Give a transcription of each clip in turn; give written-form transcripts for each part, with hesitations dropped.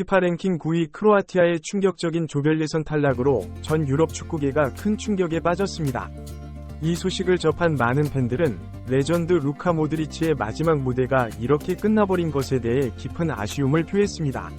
피파 랭킹 9위 크로아티아의 충격적인 조별 예선 탈락으로 전 유럽 축구계가 큰 충격에 빠졌습니다. 이 소식을 접한 많은 팬들은 레전드 루카 모드리치의 마지막 무대가 이렇게 끝나버린 것에 대해 깊은 아쉬움을 표했습니다.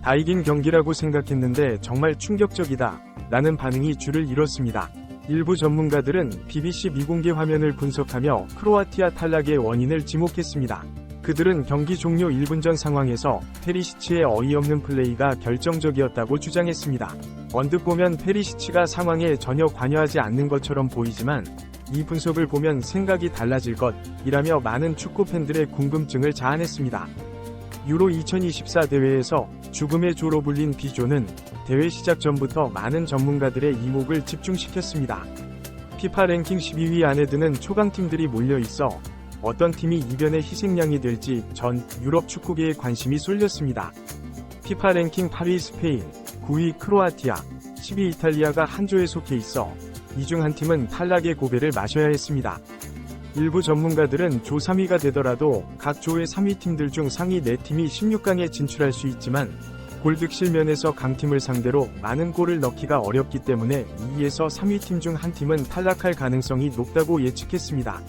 다 이긴 경기라고 생각했는데 정말 충격적이다 라는 반응이 줄을 이뤘습니다. 일부 전문가들은 BBC 미공개 화면을 분석하며 크로아티아 탈락의 원인을 지목했습니다. 그들은 경기 종료 1분 전 상황에서 페리시치의 어이없는 플레이가 결정적이었다고 주장했습니다. 언뜻 보면 페리시치가 상황에 전혀 관여하지 않는 것처럼 보이지만 이 분석을 보면 생각이 달라질 것이라며 많은 축구 팬들의 궁금증을 자아냈습니다. 유로 2024 대회에서 죽음의 조로 불린 B조는 대회 시작 전부터 많은 전문가들의 이목을 집중시켰습니다. 피파 랭킹 12위 안에 드는 초강팀들이 몰려있어 어떤 팀이 이변의 희생양이 될지 전 유럽 축구계에 관심이 쏠렸습니다. 피파 랭킹 8위 스페인, 9위 크로아티아, 10위 이탈리아가 한 조에 속해 있어 이 중 한 팀은 탈락의 고배를 마셔야 했습니다. 일부 전문가들은 조 3위가 되더라도 각 조의 3위 팀들 중 상위 4팀이 16강에 진출할 수 있지만 골득실 면에서 강팀을 상대로 많은 골을 넣기가 어렵기 때문에 2위에서 3위 팀 중 한 팀은 탈락할 가능성이 높다고 예측했습니다.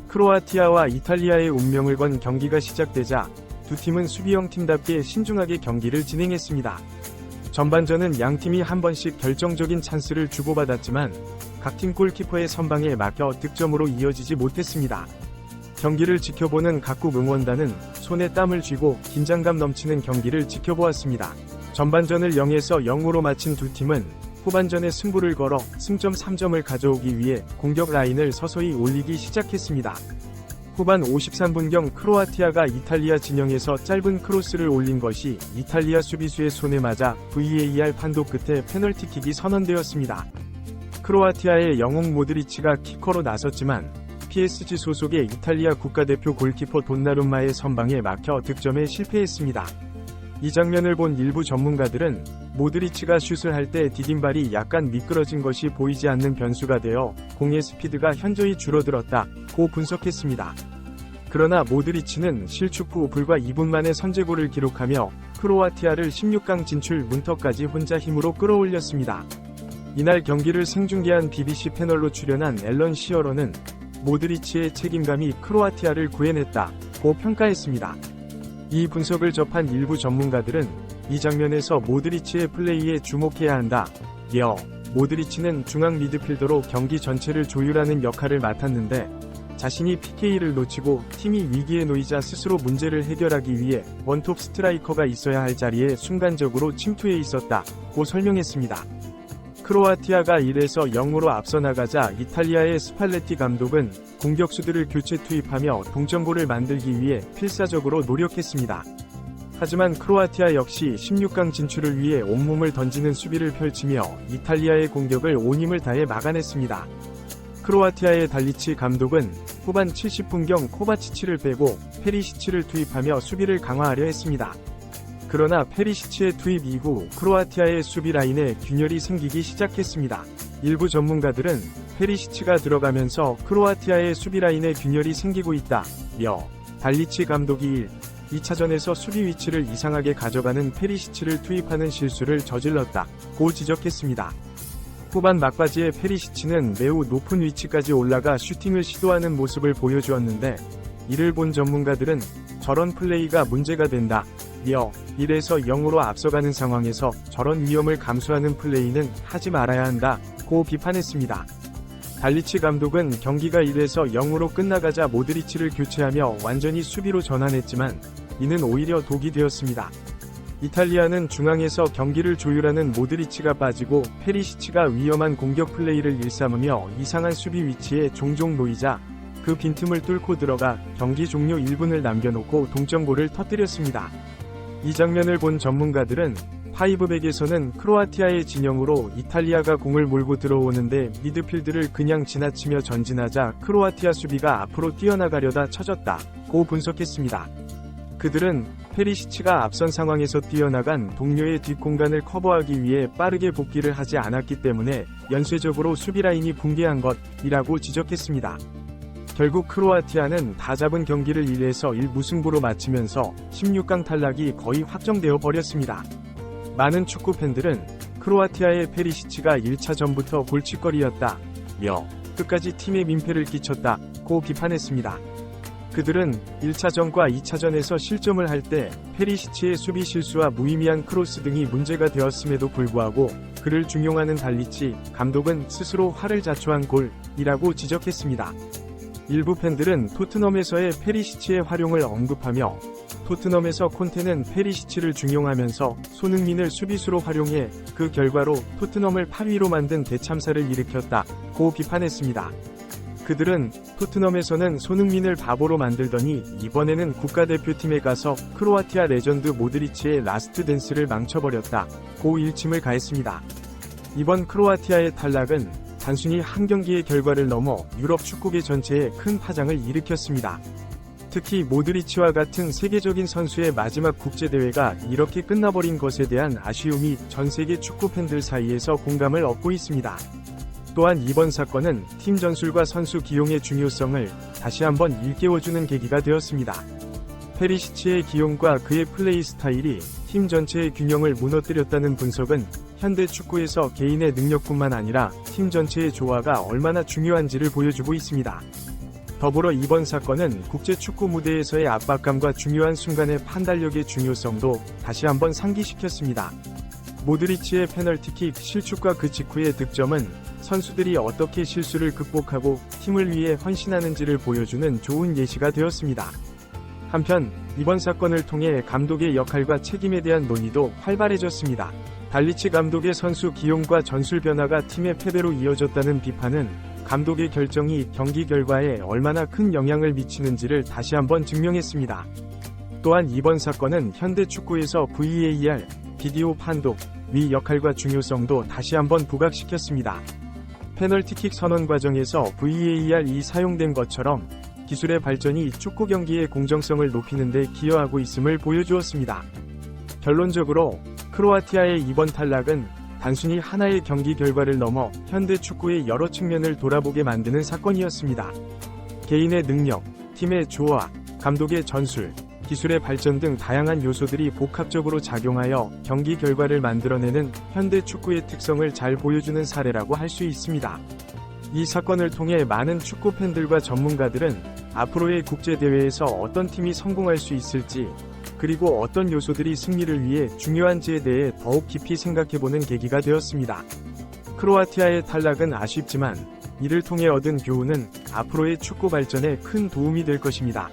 크로아티아와 이탈리아의 운명을 건 경기가 시작되자 두 팀은 수비형 팀답게 신중하게 경기를 진행했습니다. 전반전은 양 팀이 한 번씩 결정적인 찬스를 주고받았지만 각 팀 골키퍼의 선방에 막혀 득점으로 이어지지 못했습니다. 경기를 지켜보는 각국 응원단은 손에 땀을 쥐고 긴장감 넘치는 경기를 지켜보았습니다. 전반전을 0에서 0으로 마친 두 팀은 후반전에 승부를 걸어 승점 3점을 가져오기 위해 공격 라인을 서서히 올리기 시작했습니다. 후반 53분경 크로아티아가 이탈리아 진영에서 짧은 크로스를 올린 것이 이탈리아 수비수의 손에 맞아 VAR 판독 끝에 페널티킥이 선언되었습니다. 크로아티아의 영웅 모드리치가 키커로 나섰지만 PSG 소속의 이탈리아 국가대표 골키퍼 돈나룸마의 선방에 막혀 득점에 실패했습니다. 이 장면을 본 일부 전문가들은 모드리치가 슛을 할 때 디딤발이 약간 미끄러진 것이 보이지 않는 변수가 되어 공의 스피드가 현저히 줄어들었다고 분석했습니다. 그러나 모드리치는 실축 후 불과 2분 만에 선제골을 기록하며 크로아티아를 16강 진출 문턱까지 혼자 힘으로 끌어올렸습니다. 이날 경기를 생중계한 BBC 패널로 출연한 앨런 시어러는 모드리치의 책임감이 크로아티아를 구해냈다고 평가했습니다. 이 분석을 접한 일부 전문가들은 이 장면에서 모드리치의 플레이에 주목해야 한다. 모드리치는 중앙 미드필더로 경기 전체를 조율하는 역할을 맡았는데 자신이 PK를 놓치고 팀이 위기에 놓이자 스스로 문제를 해결하기 위해 원톱 스트라이커가 있어야 할 자리에 순간적으로 침투해 있었다고 설명했습니다. 크로아티아가 1에서 0으로 앞서 나가자 이탈리아의 스팔레티 감독은 공격수들을 교체 투입하며 동점골을 만들기 위해 필사적으로 노력했습니다. 하지만 크로아티아 역시 16강 진출을 위해 온몸을 던지는 수비를 펼치며 이탈리아의 공격을 온 힘을 다해 막아냈습니다. 크로아티아의 달리치 감독은 후반 70분경 코바치치를 빼고 페리시치를 투입하며 수비를 강화하려 했습니다. 그러나 페리시치의 투입 이후 크로아티아의 수비 라인에 균열이 생기기 시작했습니다. 일부 전문가들은 페리시치가 들어가면서 크로아티아의 수비 라인에 균열이 생기고 있다며 달리치 감독이 2차전에서 수비 위치를 이상하게 가져가는 페리시치를 투입하는 실수를 저질렀다고 지적했습니다. 후반 막바지에 페리시치는 매우 높은 위치까지 올라가 슈팅을 시도하는 모습을 보여주었는데 이를 본 전문가들은 저런 플레이가 문제가 된다. 1에서 0으로 앞서가는 상황에서 저런 위험을 감수하는 플레이는 하지 말아야 한다고 비판했습니다. 달리치 감독은 경기가 1에서 0으로 끝나가자 모드리치를 교체하며 완전히 수비로 전환했지만 이는 오히려 독이 되었습니다. 이탈리아는 중앙에서 경기를 조율하는 모드리치가 빠지고 페리시치가 위험한 공격 플레이를 일삼으며 이상한 수비 위치에 종종 놓이자 그 빈틈을 뚫고 들어가 경기 종료 1분을 남겨놓고 동점골을 터뜨렸습니다. 이 장면을 본 전문가들은 파이브백에서는 크로아티아의 진영으로 이탈리아가 공을 몰고 들어오는데 미드필드를 그냥 지나치며 전진하자 크로아티아 수비가 앞으로 뛰어나가려다 처졌다고 분석했습니다. 그들은 페리시치가 앞선 상황에서 뛰어나간 동료의 뒷공간을 커버하기 위해 빠르게 복귀를 하지 않았기 때문에 연쇄적으로 수비 라인이 붕괴한 것이라고 지적했습니다. 결국 크로아티아는 다 잡은 경기를 1에서 1 무승부로 마치면서 16강 탈락이 거의 확정되어 버렸습니다. 많은 축구 팬들은 크로아티아의 페리시치가 1차전부터 골칫거리였다며 끝까지 팀에 민폐를 끼쳤다고 비판했습니다. 그들은 1차전과 2차전에서 실점을 할 때 페리시치의 수비 실수와 무의미한 크로스 등이 문제가 되었음에도 불구하고 그를 중용하는 달리치 감독은 스스로 화를 자초한 골이라고 지적했습니다. 일부 팬들은 토트넘에서의 페리시치의 활용을 언급하며 토트넘에서 콘테는 페리시치를 중용하면서 손흥민을 수비수로 활용해 그 결과로 토트넘을 8위로 만든 대참사를 일으켰다고 비판했습니다. 그들은 토트넘에서는 손흥민을 바보로 만들더니 이번에는 국가대표팀에 가서 크로아티아 레전드 모드리치의 라스트 댄스를 망쳐버렸다고 일침을 가했습니다. 이번 크로아티아의 탈락은 단순히 한 경기의 결과를 넘어 유럽 축구계 전체에 큰 파장을 일으켰습니다. 특히 모드리치와 같은 세계적인 선수의 마지막 국제대회가 이렇게 끝나버린 것에 대한 아쉬움이 전 세계 축구 팬들 사이에서 공감을 얻고 있습니다. 또한 이번 사건은 팀 전술과 선수 기용의 중요성을 다시 한번 일깨워주는 계기가 되었습니다. 페리시치의 기용과 그의 플레이 스타일이 팀 전체의 균형을 무너뜨렸다는 분석은 현대 축구에서 개인의 능력뿐만 아니라 팀 전체의 조화가 얼마나 중요한지를 보여주고 있습니다. 더불어 이번 사건은 국제 축구 무대에서의 압박감과 중요한 순간의 판단력의 중요성도 다시 한번 상기시켰습니다. 모드리치의 페널티킥 실축과 그 직후의 득점은 선수들이 어떻게 실수를 극복하고 팀을 위해 헌신하는지를 보여주는 좋은 예시가 되었습니다. 한편 이번 사건을 통해 감독의 역할과 책임에 대한 논의도 활발해졌습니다. 달리치 감독의 선수 기용과 전술 변화가 팀의 패배로 이어졌다는 비판은 감독의 결정이 경기 결과에 얼마나 큰 영향을 미치는지를 다시 한번 증명했습니다. 또한 이번 사건은 현대 축구에서 VAR, 비디오 판독의 역할과 중요성도 다시 한번 부각시켰습니다. 페널티킥 선언 과정에서 VAR이 사용된 것처럼 기술의 발전이 축구 경기의 공정성을 높이는 데 기여하고 있음을 보여주었습니다. 결론적으로 크로아티아의 이번 탈락은 단순히 하나의 경기 결과를 넘어 현대 축구의 여러 측면을 돌아보게 만드는 사건이었습니다. 개인의 능력, 팀의 조화, 감독의 전술, 기술의 발전 등 다양한 요소들이 복합적으로 작용하여 경기 결과를 만들어내는 현대 축구의 특성을 잘 보여주는 사례라고 할 수 있습니다. 이 사건을 통해 많은 축구 팬들과 전문가들은 앞으로의 국제대회에서 어떤 팀이 성공할 수 있을지, 그리고 어떤 요소들이 승리를 위해 중요한지에 대해 더욱 깊이 생각해보는 계기가 되었습니다. 크로아티아의 탈락은 아쉽지만 이를 통해 얻은 교훈은 앞으로의 축구 발전에 큰 도움이 될 것입니다.